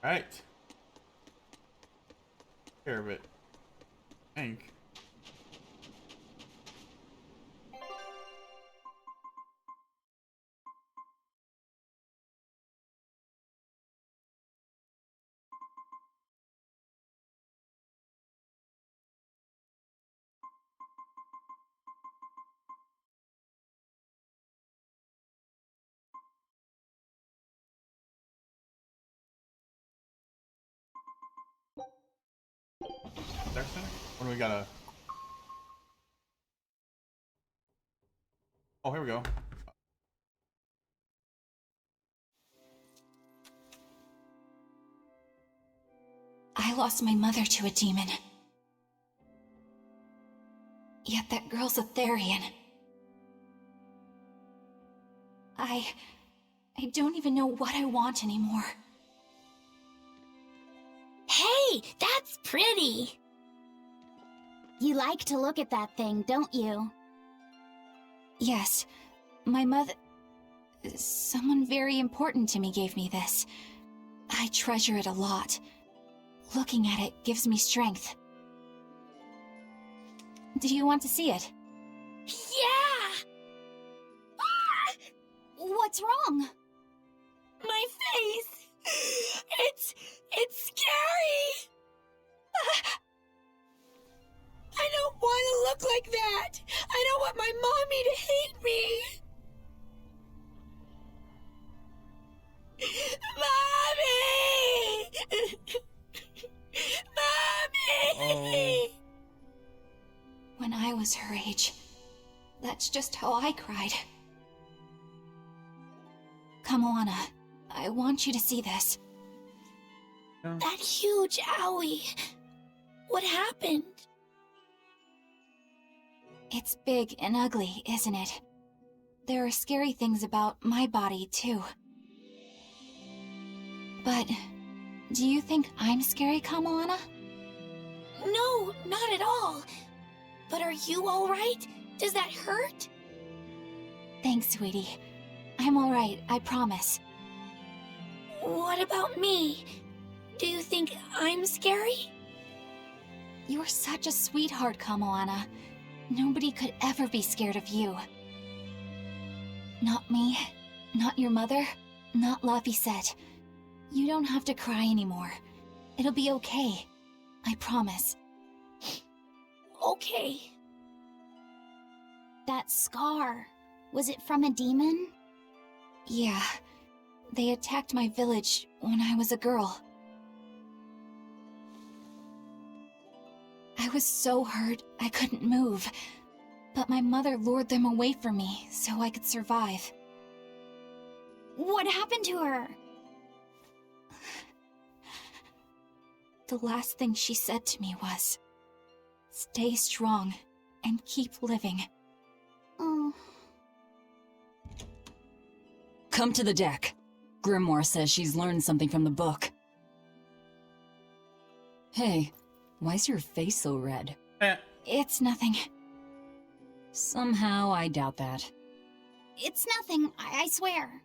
Alright. Care of it. I think. What do we gotta... Oh, here we go. I lost my mother to a demon. Yet that girl's a Therian. I don't even know what I want anymore. Hey, that's pretty! You like to look at that thing, don't you? Yes, my mother... Someone very important to me gave me this. I treasure it a lot. Looking at it gives me strength. Do you want to see it? Yeah! Ah! What's wrong? My face! It's scary! I don't want to look like that! I don't want my mommy to hate me! Mommy! Mommy! When I was her age, that's just how I cried. Come, Moana. I want you to see this. That huge owie! What happened? It's big and ugly, isn't it? There are scary things about my body, too. But, do you think I'm scary, Kamoana? No, not at all. But are you alright? Does that hurt? Thanks, sweetie. I'm alright, I promise. What about me? Do you think I'm scary? You're such a sweetheart, Kamoana. Nobody could ever be scared of you. Not me, not your mother, not Laphicet. You don't have to cry anymore. It'll be okay. I promise. Okay. That scar, was it from a demon? Yeah. They attacked my village when I was a girl. I was so hurt, I couldn't move. But my mother lured them away from me so I could survive. What happened to her? The last thing she said to me was, "Stay strong and keep living." Oh. Come to the deck. Grimoire says she's learned something from the book. Hey, why's your face so red? It's nothing. Somehow, I doubt that. It's nothing, I swear.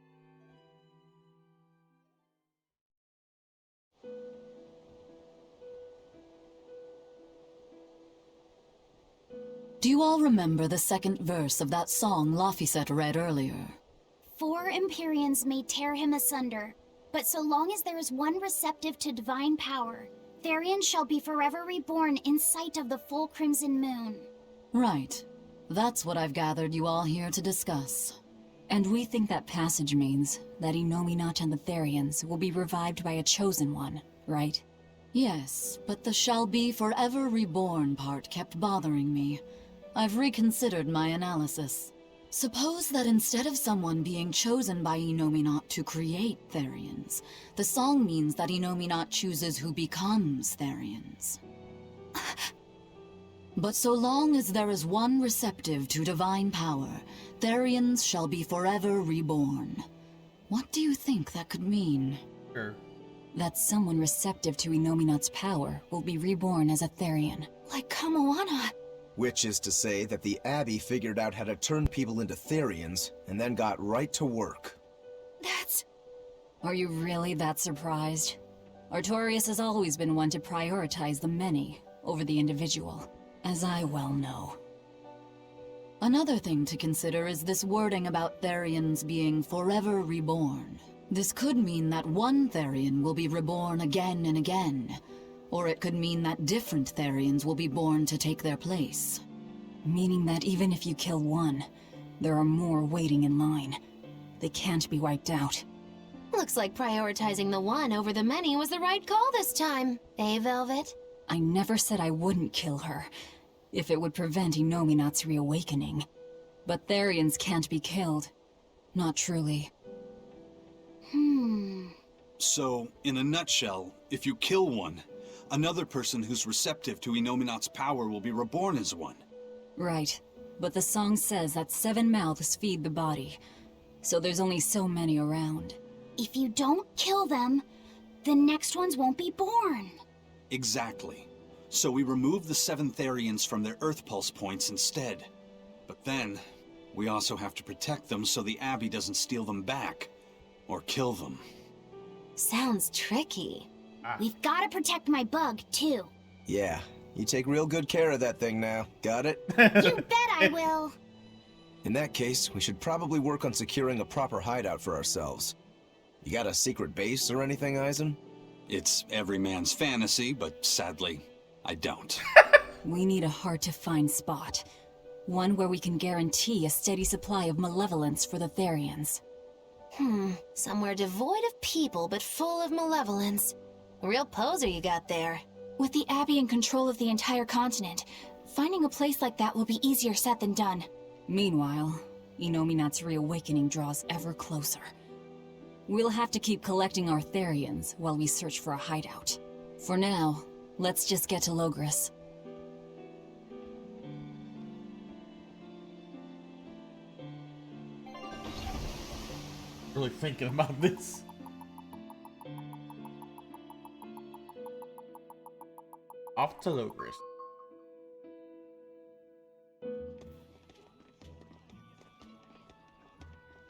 Do you all remember the second verse of that song Laphicet read earlier? 4 Empyreans may tear him asunder, but so long as there is one receptive to divine power, Therian shall be forever reborn in sight of the full crimson moon. Right. That's what I've gathered you all here to discuss. And we think that passage means that Inominat and the Therians will be revived by a chosen one, right? Yes, but the shall be forever reborn part kept bothering me. I've reconsidered my analysis. Suppose that instead of someone being chosen by Inominat to create Therians, the song means that Inominat chooses who becomes Therians. But so long as there is one receptive to divine power, Therians shall be forever reborn. What do you think that could mean? Sure. That someone receptive to Inominat's power will be reborn as a Therian. Like Kamoana. Which is to say that the Abbey figured out how to turn people into Therians, and then got right to work. That's... Are you really that surprised? Artorias has always been one to prioritize the many over the individual, as I well know. Another thing to consider is this wording about Therians being forever reborn. This could mean that one Therian will be reborn again and again, or it could mean that different Therians will be born to take their place. Meaning that even if you kill one, there are more waiting in line. They can't be wiped out. Looks like prioritizing the one over the many was the right call this time. Eh, Velvet? I never said I wouldn't kill her, if it would prevent Inominat's reawakening. But Therians can't be killed. Not truly. So, in a nutshell, if you kill one, another person who's receptive to Inominat's power will be reborn as one. Right. But the song says that 7 mouths feed the body, so there's only so many around. If you don't kill them, the next ones won't be born. Exactly. So we remove the 7 Therians from their Earth Pulse points instead. But then, we also have to protect them so the Abbey doesn't steal them back. Or kill them. Sounds tricky. We've got to protect my bug, too. Yeah, you take real good care of that thing now. Got it? You bet I will. In that case, we should probably work on securing a proper hideout for ourselves. You got a secret base or anything, Eisen? It's every man's fantasy, but sadly, I don't. We need a hard-to-find spot. One where we can guarantee a steady supply of malevolence for the Therians. Somewhere devoid of people but full of malevolence. A real poser you got there. With the Abbey in control of the entire continent, finding a place like that will be easier said than done. Meanwhile, Inominat's reawakening draws ever closer. We'll have to keep collecting our Therians while we search for a hideout. For now, let's just get to Logris. Really thinking about this. Off to Logris.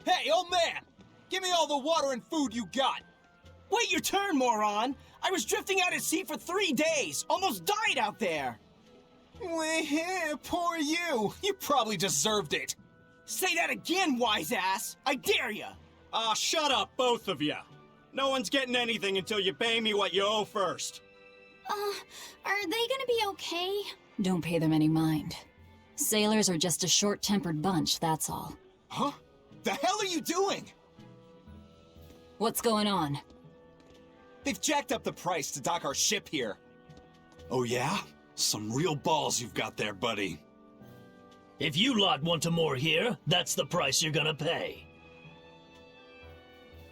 Hey, old man! Give me all the water and food you got! Wait your turn, moron! I was drifting out at sea for 3 days! Almost died out there! Well, poor you! You probably deserved it! Say that again, wise ass! I dare ya! Ah, shut up, both of you! No one's getting anything until you pay me what you owe first. Are they gonna be okay? Don't pay them any mind. Sailors are just a short-tempered bunch, that's all. Huh? The hell are you doing? What's going on? They've jacked up the price to dock our ship here. Oh yeah? Some real balls you've got there, buddy. If you lot want to moor here, that's the price you're gonna pay.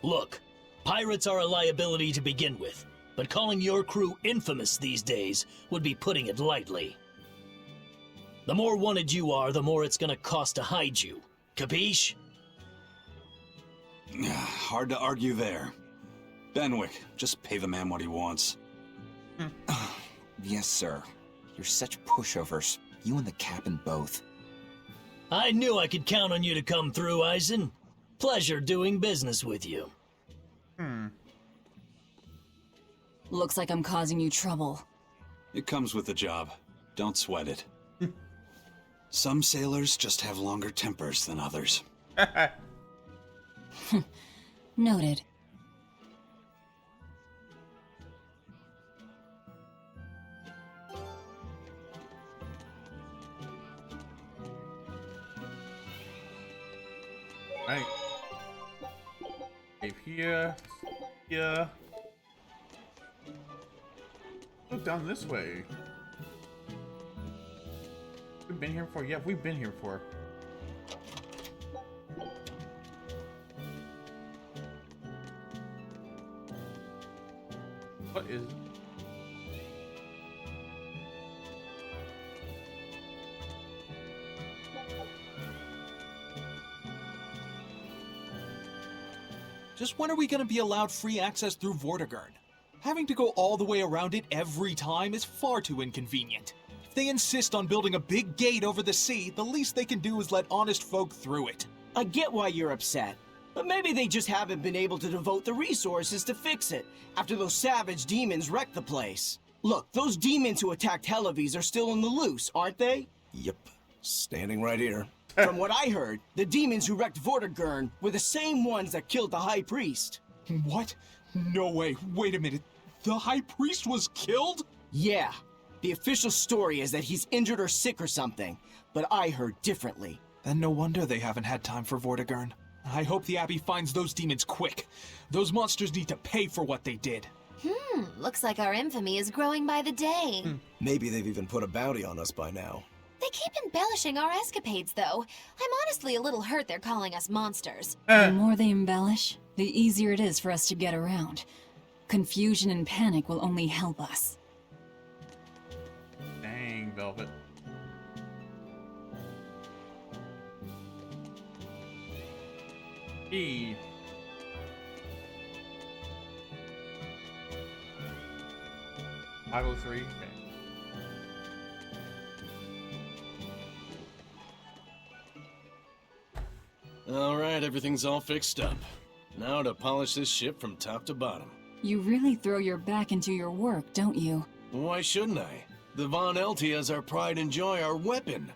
Look, pirates are a liability to begin with, but calling your crew infamous these days would be putting it lightly. The more wanted you are, the more it's gonna cost to hide you. Capiche? Hard to argue there. Benwick, just pay the man what he wants. Yes, sir. You're such pushovers. You and the captain both. I knew I could count on you to come through, Eisen. Pleasure doing business with you. Looks like I'm causing you trouble. It comes with the job. Don't sweat it. Some sailors just have longer tempers than others. Noted. Right. Cave here. Here. Look down this way. We've been here before. Yeah, we've been here before. What is... Just when are we gonna be allowed free access through Vortigern? Having to go all the way around it every time is far too inconvenient. If they insist on building a big gate over the sea, the least they can do is let honest folk through it. I get why you're upset, But maybe they just haven't been able to devote the resources to fix it after those savage demons wrecked the place. Look, those demons who attacked Helavis are still on the loose, aren't they? Yep. Standing right here. From what I heard, the demons who wrecked Vortigern were the same ones that killed the High Priest. What? No way. Wait a minute. The High Priest was killed? Yeah. The official story is that he's injured or sick or something, but I heard differently. Then no wonder they haven't had time for Vortigern. I hope the Abbey finds those demons quick. Those monsters need to pay for what they did. Looks like our infamy is growing by the day. Maybe they've even put a bounty on us by now. They keep embellishing our escapades, though. I'm honestly a little hurt they're calling us monsters. The more they embellish, the easier it is for us to get around. Confusion and panic will only help us. Dang, Velvet. E. 503. Okay. Alright, everything's all fixed up. Now to polish this ship from top to bottom. You really throw your back into your work, don't you? Why shouldn't I? The Von Eltia is our pride and joy, our weapon.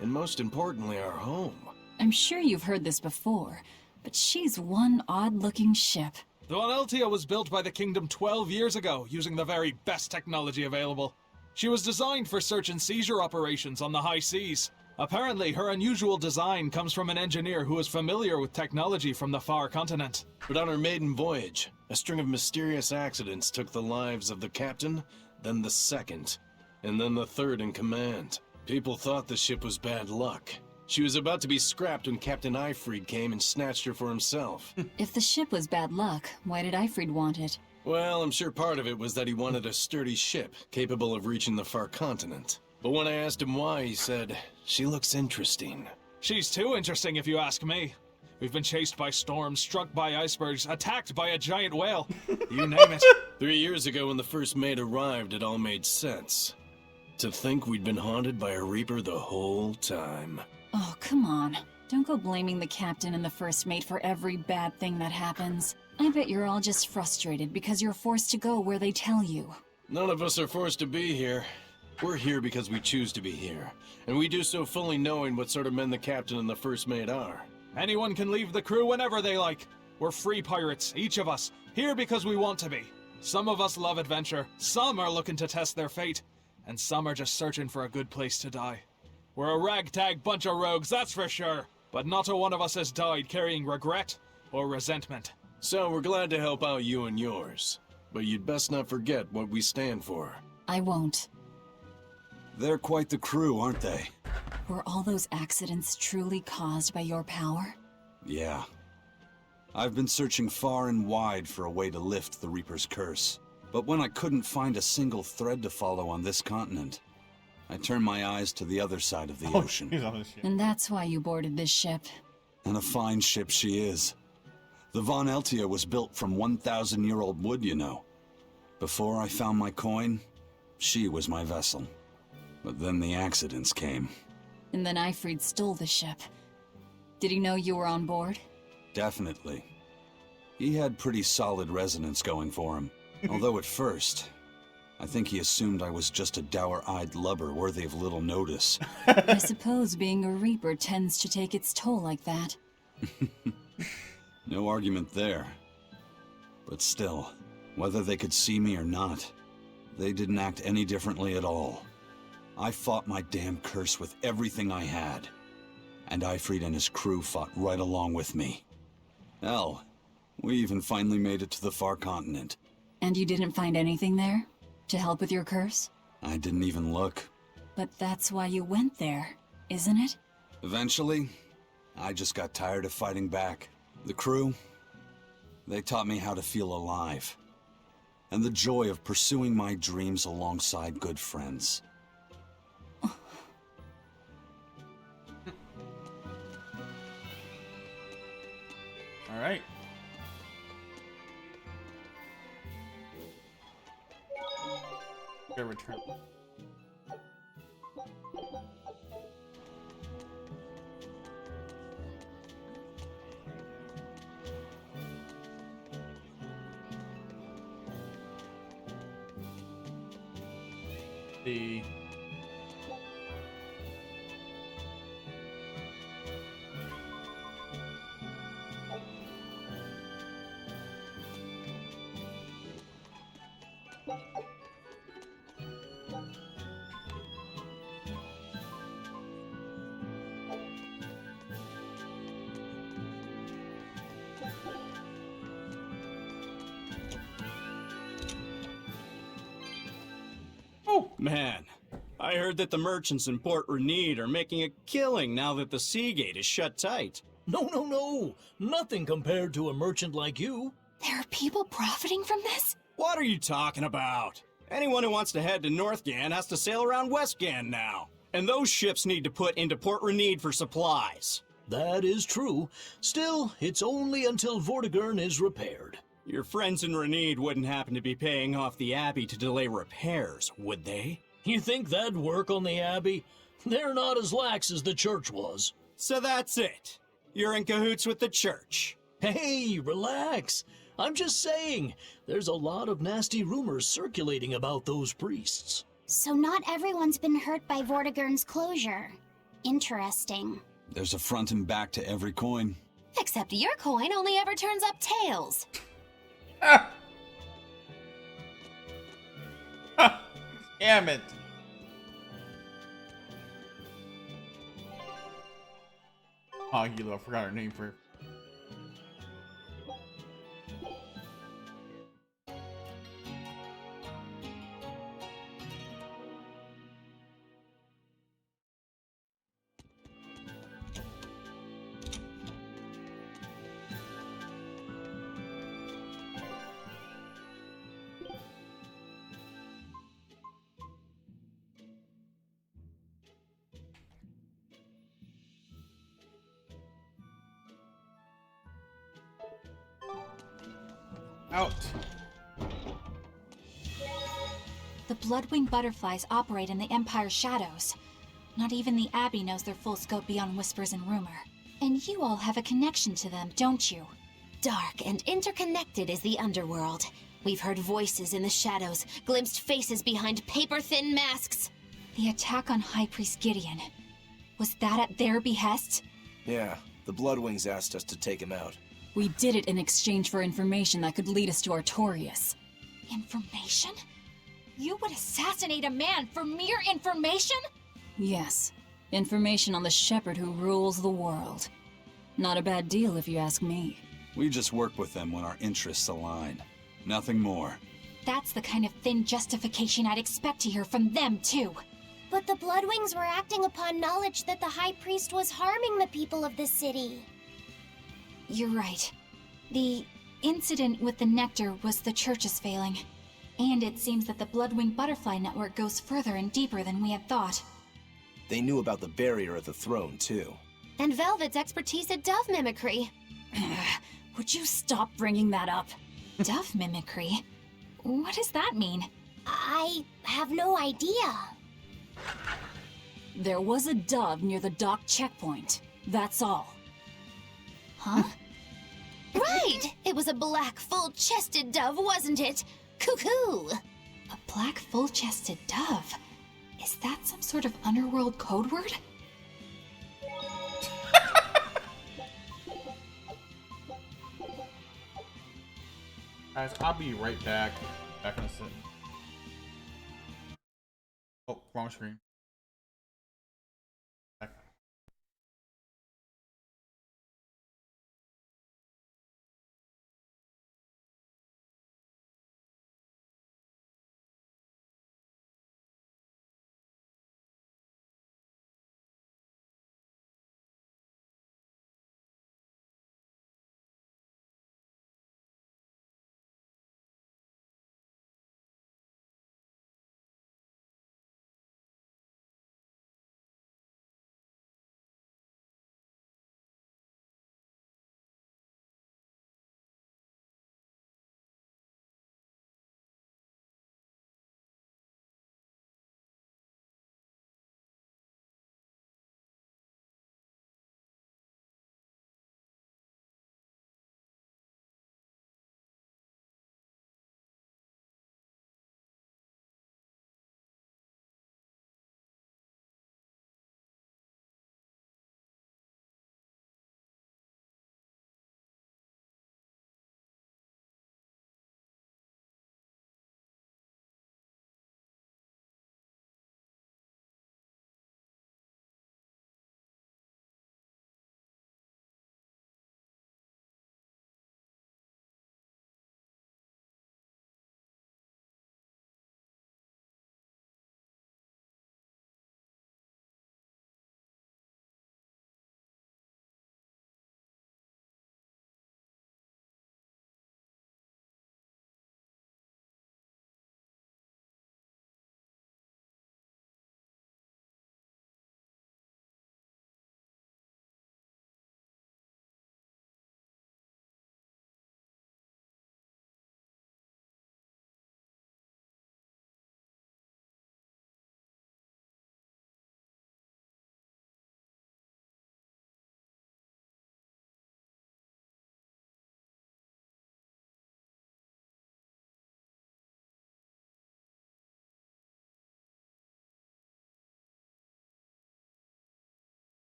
And most importantly, our home. I'm sure you've heard this before, but she's one odd-looking ship. The Von Eltia was built by the Kingdom 12 years ago, using the very best technology available. She was designed for search and seizure operations on the high seas. Apparently, her unusual design comes from an engineer who is familiar with technology from the far continent. But on her maiden voyage, a string of mysterious accidents took the lives of the captain, then the second, and then the third in command. People thought the ship was bad luck. She was about to be scrapped when Captain Eifried came and snatched her for himself. If the ship was bad luck, why did Eifried want it? Well, I'm sure part of it was that he wanted a sturdy ship, capable of reaching the far continent. But when I asked him why, he said, "She looks interesting." She's too interesting if you ask me. We've been chased by storms, struck by icebergs, attacked by a giant whale. You name it. 3 years ago when the first mate arrived, it all made sense. To think we'd been haunted by a Reaper the whole time. Oh, come on. Don't go blaming the captain and the first mate for every bad thing that happens. I bet you're all just frustrated because you're forced to go where they tell you. None of us are forced to be here. We're here because we choose to be here, and we do so fully knowing what sort of men the captain and the first mate are. Anyone can leave the crew whenever they like. We're free pirates, each of us, here because we want to be. Some of us love adventure, some are looking to test their fate, and some are just searching for a good place to die. We're a ragtag bunch of rogues, that's for sure, but not a one of us has died carrying regret or resentment. So we're glad to help out you and yours, but you'd best not forget what we stand for. I won't. They're quite the crew, aren't they? Were all those accidents truly caused by your power? Yeah. I've been searching far and wide for a way to lift the Reaper's curse. But when I couldn't find a single thread to follow on this continent, I turned my eyes to the other side of the ocean. And that's why you boarded this ship. And a fine ship she is. The Von Eltia was built from 1,000-year-old wood, you know. Before I found my coin, she was my vessel. But then the accidents came. And then Eifried stole the ship. Did he know you were on board? Definitely. He had pretty solid resonance going for him. Although at first, I think he assumed I was just a dour-eyed lubber worthy of little notice. I suppose being a Reaper tends to take its toll like that. No argument there. But still, whether they could see me or not, they didn't act any differently at all. I fought my damn curse with everything I had. And Eifried and his crew fought right along with me. Hell, we even finally made it to the far continent. And you didn't find anything there? To help with your curse? I didn't even look. But that's why you went there, isn't it? Eventually, I just got tired of fighting back. The crew, they taught me how to feel alive. And the joy of pursuing my dreams alongside good friends. All right. Gotta return. The Oh, man. I heard that the merchants in Port Renede are making a killing now that the Seagate is shut tight. No. Nothing compared to a merchant like you. There are people profiting from this? What are you talking about? Anyone who wants to head to Northgan has to sail around Westgan now. And those ships need to put into Port Renede for supplies. That is true. Still, it's only until Vortigern is repaired. Your friends in Renede wouldn't happen to be paying off the Abbey to delay repairs, would they? You think that'd work on the Abbey? They're not as lax as the church was. So that's it. You're in cahoots with the church. Hey, relax. I'm just saying, there's a lot of nasty rumors circulating about those priests. So not everyone's been hurt by Vortigern's closure. Interesting. There's a front and back to every coin. Except your coin only ever turns up tails. damn it. Oh, Hilo, I forgot her name for it. Out. The Bloodwing butterflies operate in the Empire's shadows. Not even the Abbey knows their full scope beyond whispers and rumor. And you all have a connection to them, don't you? Dark and interconnected is the underworld. We've heard voices in the shadows, glimpsed faces behind paper-thin masks. The attack on High Priest Gideon. Was that at their behest? Yeah, the Bloodwings asked us to take him out. We did it in exchange for information that could lead us to Artorias. Information? You would assassinate a man for mere information? Yes. Information on the shepherd who rules the world. Not a bad deal if you ask me. We just work with them when our interests align. Nothing more. That's the kind of thin justification I'd expect to hear from them, too. But the Bloodwings were acting upon knowledge that the High Priest was harming the people of the city. You're right. The incident with the nectar was the church's failing. And it seems that the Bloodwing Butterfly Network goes further and deeper than we had thought. They knew about the barrier at the throne, too. And Velvet's expertise at dove mimicry. Would you stop bringing that up? Dove mimicry? What does that mean? I have no idea. There was a dove near the dock checkpoint. That's all. Huh? Right! It was a black, full-chested dove, wasn't it? Cuckoo! A black, full-chested dove? Is that some sort of underworld code word? Guys, I'll be right back. Back in a second. Oh, wrong screen.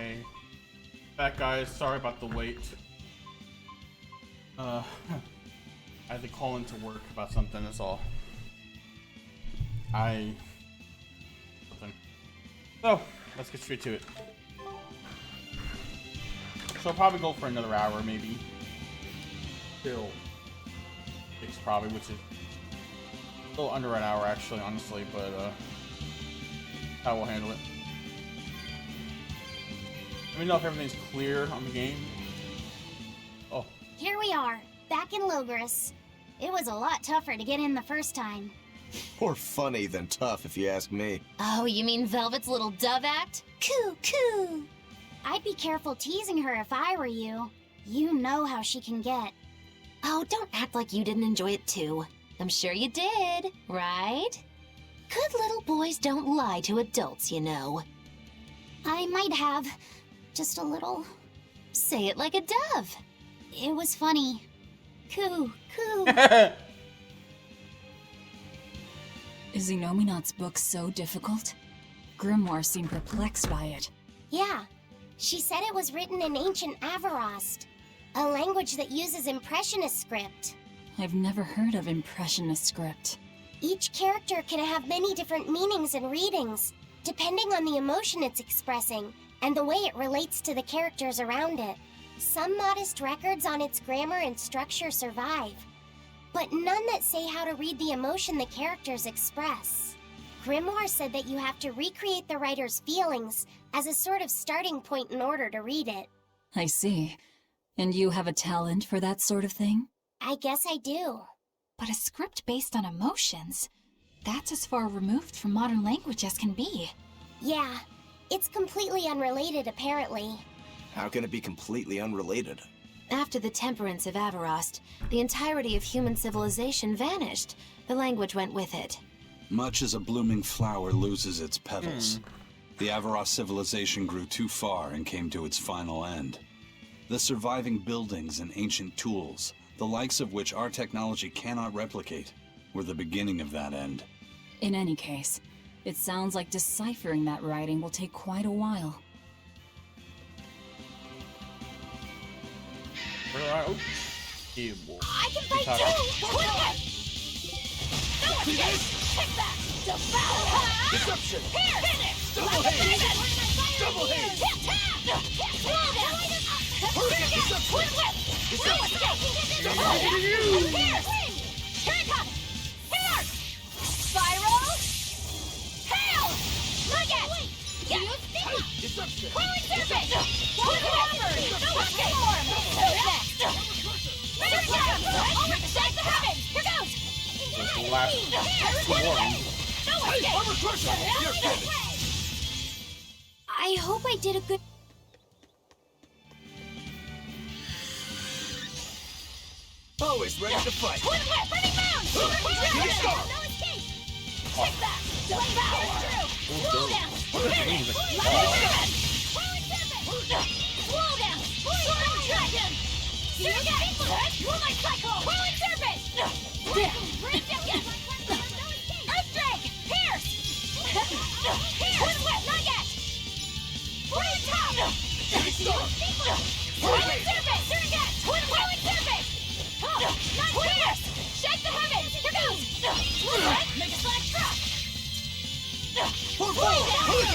Hey. Back, guys. Sorry about the wait. I had to call into work about something, that's all. So, let's get straight to it. So I'll probably go for another hour, maybe. Till 6 probably, which is a little under an hour actually, honestly, but I will handle it. Let me know if everything's clear on the game. Oh. Here we are, back in Logris. It was a lot tougher to get in the first time. More funny than tough, if you ask me. Oh, you mean Velvet's little dove act? Coo, coo. I'd be careful teasing her if I were you. You know how she can get. Oh, don't act like you didn't enjoy it too. I'm sure you did, right? Good little boys don't lie to adults, you know. I might have. Just a little. Say it like a dove. It was funny. Coo, coo. Is Inominat's book so difficult? Grimoire seemed perplexed by it. Yeah. She said it was written in ancient Avarost, a language that uses Impressionist script. I've never heard of Impressionist script. Each character can have many different meanings and readings, depending on the emotion it's expressing and the way it relates to the characters around it. Some modest records on its grammar and structure survive, but none that say how to read the emotion the characters express. Grimoire said that you have to recreate the writer's feelings as a sort of starting point in order to read it. I see. And you have a talent for that sort of thing? I guess I do. But a script based on emotions? That's as far removed from modern language as can be. Yeah, it's completely unrelated apparently. How can it be completely unrelated? After the temperance of Avarost, the entirety of human civilization vanished. The language went with it. Much as a blooming flower loses its petals, the Avarost civilization grew too far and came to its final end. The surviving buildings and ancient tools, the likes of which our technology cannot replicate, were the beginning of that end. In any case, it sounds like deciphering that writing will take quite a while. Oh. Yeah, boy. I can fight too! Quick! No one escapes! Take that! Devour! Deception! Here! Finish! Double haze! Double haze! Hit tap! Slow down! Hurricane Again! deception! Twin whip! No escape! And here! Here it comes! Here! Spiral! Hail! Nugget! Use Stigma! Deception! Coiling Serpent! Twin whip! No escape! Who's next? Mega Slam! Over the shake the heavens! Here goes! The last No escape! Armor Crusher! You're finished! I hope I did a good... Always ready to fight! Twin whip! Burning mound! Shooting star! No escape! Take that! Devour! Slow down! He's Finish! like, Lightning Serpent! Slow down! Storm Dragon! Surge! Roll my cycle! Coiling Serpent! Break down! Yes! Earth Drake! Pierce! Twin whip! Nugget! Rolling top! Coiling Serpent! Surrogate! Coiling Serpent! Not Pierce! Shake the heavens! Here goes! Make a sonic truck! Hurricane!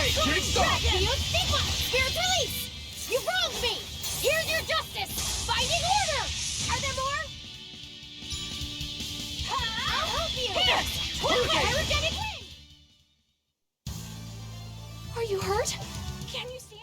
Shooting star! Stigma! Spirit's release! You wronged me! Here's your justice! Binding order! Are there more? I'll help you! Pierce! Energetic wing! Are you hurt? Can you stand?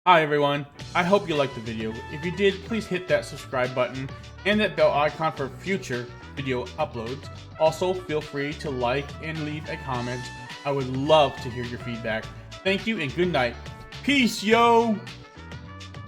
Hi everyone, I hope you liked the video. If you did, please hit that subscribe button and that bell icon for future video uploads. Also, feel free to like and leave a comment. I would love to hear your feedback. Thank you and good night. Peace, yo!